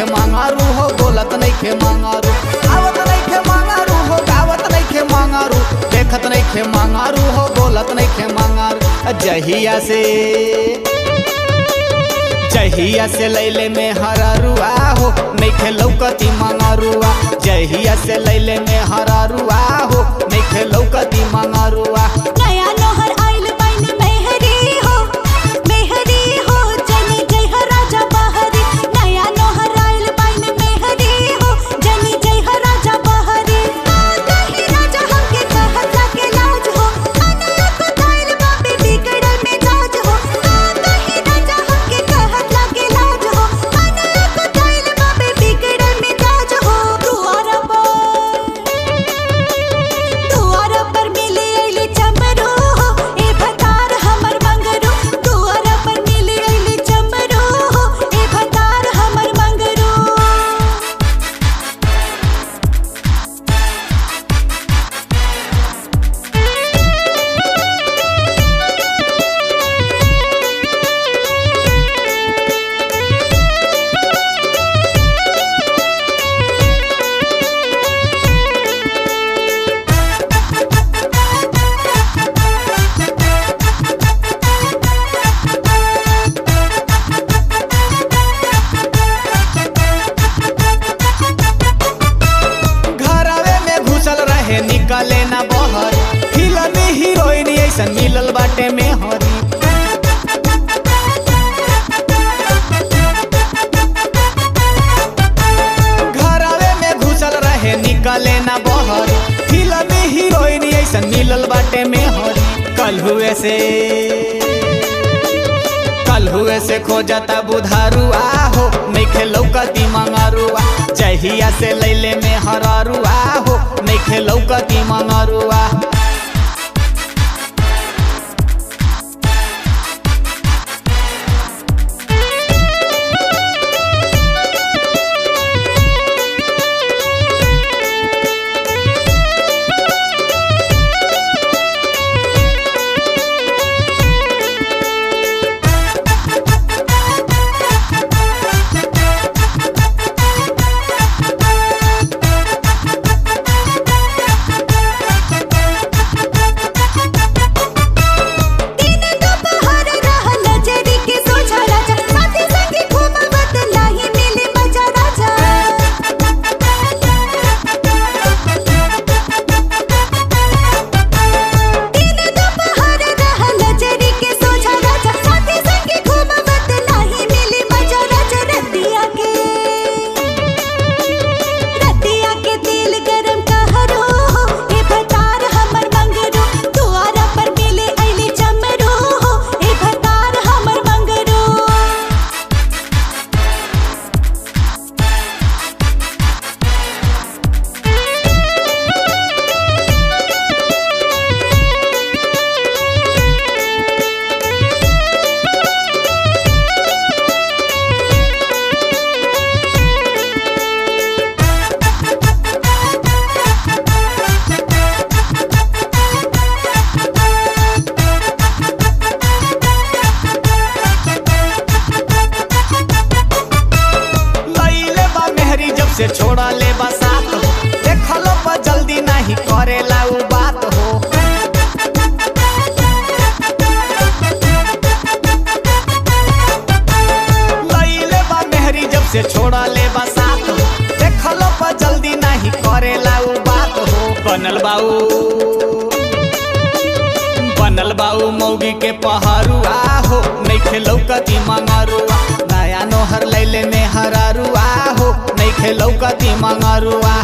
नइखे मांगारू हो, बोलत नइखे मांगारू, आवत नइखे मांगारू हो, गावत नइखे मांगारू, देखत नइखे मांगारू हो, बोलत नइखे मांगारू। जहिया से लैले में हरारुआ हो, नइखे लौकती मांगारुआ। जहिया से लैले में हरारुआ हो, नइखे लौकती मांगारुआ। नया नोहर आइल बाइन मेहरी हो, जनी जय हो राजा बहरी। नया नोहर आइल बाइन मेहरी हो, जनी जय हो राजा बहरी। कहीं राजा हमके कहत लागे लाज हो, अनला को दाइल बाबे बिगड़ल में जाज हो। कहीं राजा हमके कहत लागे लाज हो, अनला को दाइल बाबे बिगड़ल में जाज हो। दुआरा पर मिले अइली चमरू हो, ए भतार हमर मंगरू। दुआरा पर मिले अइली चमरू हो, ए भतार हमर मंगरू। घरवे में घुसल रहे निकले ना बहर, फिल्मी हीरोइन ऐसन मिलल बाटे में हरी। घरवे में घुसल रहे निकले ना बहर, फिल्मी हीरोइन ऐसन मिलल बाटे में हरी। कल हुए से खोजता बुधारुआ हो, नइखे लौकती मांगारुआ। जहिया से लैले में हरारुआ हो, नइखे लौकती मांगारुआ। से छोड़ा ले बसात हो, देखलो पर जल्दी नहीं करेला उ बात हो। लइले बा मेहरी जब से छोड़ा ले बसात हो, देखलो पर जल्दी नहीं करेला उ बात हो। बनल बाऊ मौगी के पहारुआ हो, नइखे लौकती मंगरुआ। नया नोहर लैले में हरारुआ हो, नइखे लौकती मंगरुआ।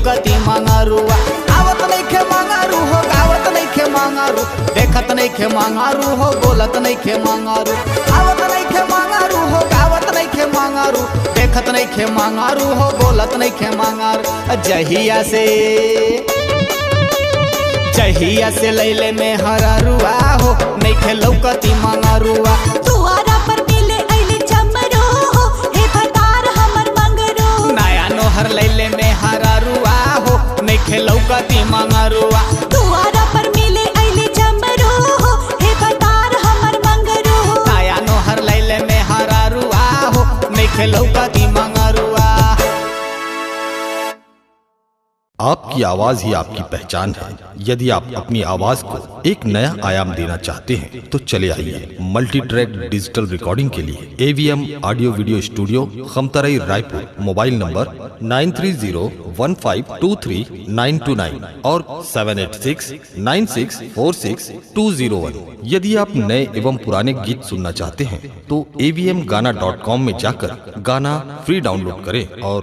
लौकती मंगरुआ आवत नइखे मंगरू हो गावत नइखे मंगरू देखत नइखे मंगरू हो बोलत नइखे मंगरू आवत नइखे मंगरू हो गावत नइखे मंगरू देखत नइखे मंगरू हो बोलत नइखे मंगरू जहिया से लैले में हररुआ हो नइखे लौकती मंगरुआ दुआरा पर मिले अइले चमरो हो हे भतार हमर मंगरू नया नोहर लैले में हररुआ हो नइखे लौकती मंगरुआ दुआरा पर मिले अइले चमरो हो हे भतार हमर मंगरू नया नोहर लैले में हररुआ हो नइखे लौकती मंगरुआ। आपकी आवाज ही आपकी पहचान है। यदि आप अपनी आवाज को एक नया आयाम देना चाहते हैं तो चले आइए मल्टी ट्रैक डिजिटल रिकॉर्डिंग के लिए AVM audio video studio Khamtarai Raipur. Mobile number 9301523929 और 7869646201। यदि आप नए एवं पुराने गीत सुनना चाहते हैं तो avmgana.com में जाकर गाना फ्री डाउनलोड करें और